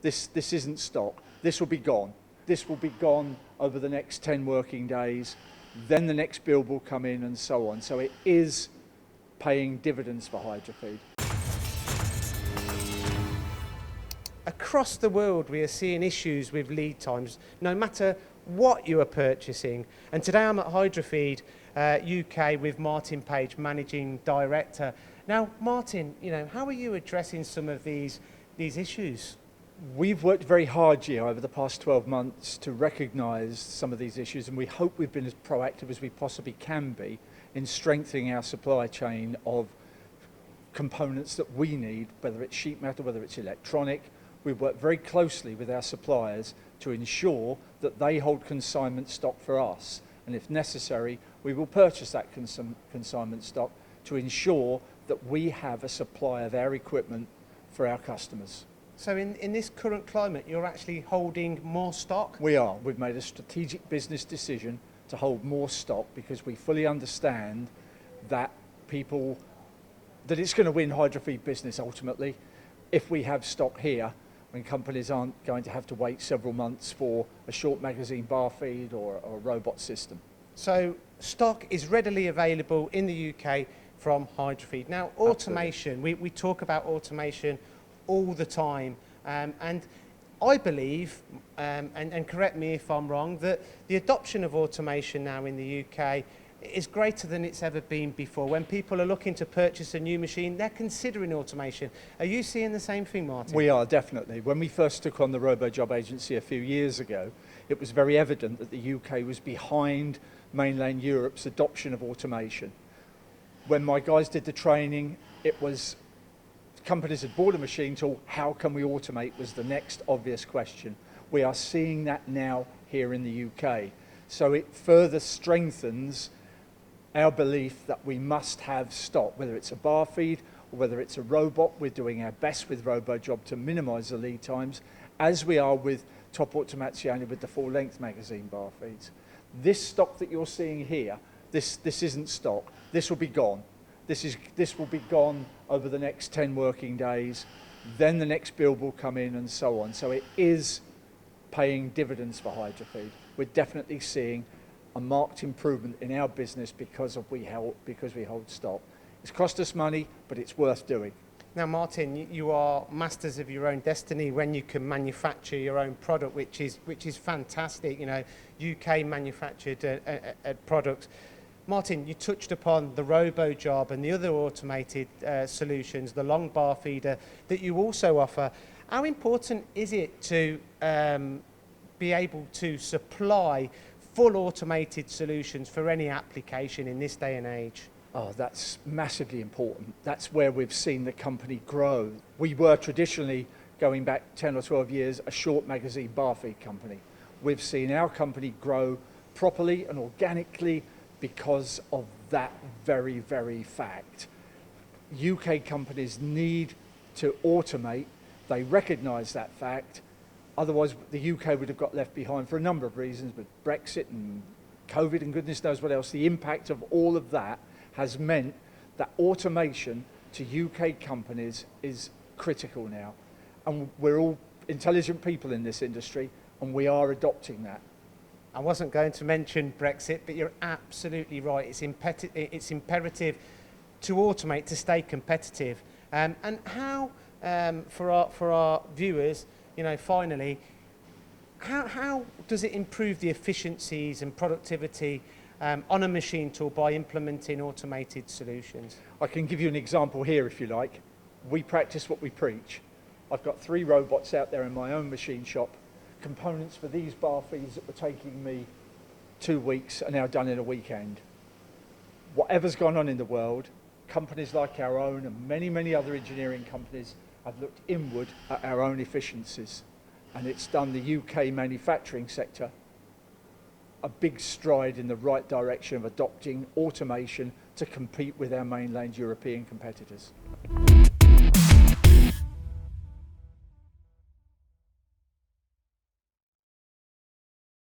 This isn't stock. This will be gone. This will be gone over the next 10 working days. Then the next bill will come in and so on. So it is paying dividends for Hydrafeed. Across the world, we are seeing issues with lead times, no matter what you are purchasing. And today I'm at Hydrafeed UK with Martyn Page, Managing Director. Now, Martyn, how are you addressing some of these issues? We've worked very hard, Gio, over the past 12 months to recognise some of these issues, and we hope we've been as proactive as we possibly can be in strengthening our supply chain of components that we need, whether it's sheet metal, whether it's electronic. We've worked very closely with our suppliers to ensure that they hold consignment stock for us, and if necessary, we will purchase that consignment stock to ensure that we have a supply of our equipment for our customers. So in this current climate, you're actually holding more stock? We are. We've made a strategic business decision to hold more stock because we fully understand that that it's going to win Hydrafeed business ultimately if we have stock here, when companies aren't going to have to wait several months for a short magazine bar feed or a robot system. So stock is readily available in the UK from Hydrafeed. Now, automation, we talk about automation all the time, and I believe, and correct me if I'm wrong, that the adoption of automation now in the UK is greater than it's ever been before. When people are looking to purchase a new machine, they're considering automation. Are you seeing the same thing, Martyn? We are, definitely. When we first took on the RoboJob agency a few years ago, it was very evident that the UK was behind mainland Europe's adoption of automation. When my guys did the training, it was companies had bought a machine tool, how can we automate was the next obvious question. We are seeing that now here in the UK. So it further strengthens our belief that we must have stock, whether it's a bar feed or whether it's a robot. We're doing our best with RoboJob to minimise the lead times, as we are with Top Automazione with the full-length magazine bar feeds. This stock that you're seeing here, this isn't stock. This will be gone. This will be gone over the next 10 working days. Then the next bill will come in and so on. So it is paying dividends for Hydrafeed. We're definitely seeing a marked improvement in our business because we hold stock. It's cost us money, but it's worth doing. Now, Martyn, you are masters of your own destiny when you can manufacture your own product, which is fantastic. UK manufactured products. Martyn, you touched upon the RoboJob and the other automated solutions, the long bar feeder that you also offer. How important is it to be able to supply full automated solutions for any application in this day and age? Oh, that's massively important. That's where we've seen the company grow. We were traditionally, going back 10 or 12 years, a short magazine bar feed company. We've seen our company grow properly and organically because of that very, very fact. UK companies need to automate. They recognise that fact. Otherwise, the UK would have got left behind for a number of reasons, but Brexit and COVID and goodness knows what else. The impact of all of that has meant that automation to UK companies is critical now. And we're all intelligent people in this industry, and we are adopting that. I wasn't going to mention Brexit, but you're absolutely right. It's imperative to automate to stay competitive. And how, for our viewers, finally, how does it improve the efficiencies and productivity on a machine tool by implementing automated solutions? I can give you an example here if you like. We practice what we preach. I've got 3 robots out there in my own machine shop. Components for these bar feeds that were taking me 2 weeks are now done in a weekend. Whatever's gone on in the world, companies like our own and many, many other engineering companies have looked inward at our own efficiencies, and it's done the UK manufacturing sector a big stride in the right direction of adopting automation to compete with our mainland European competitors.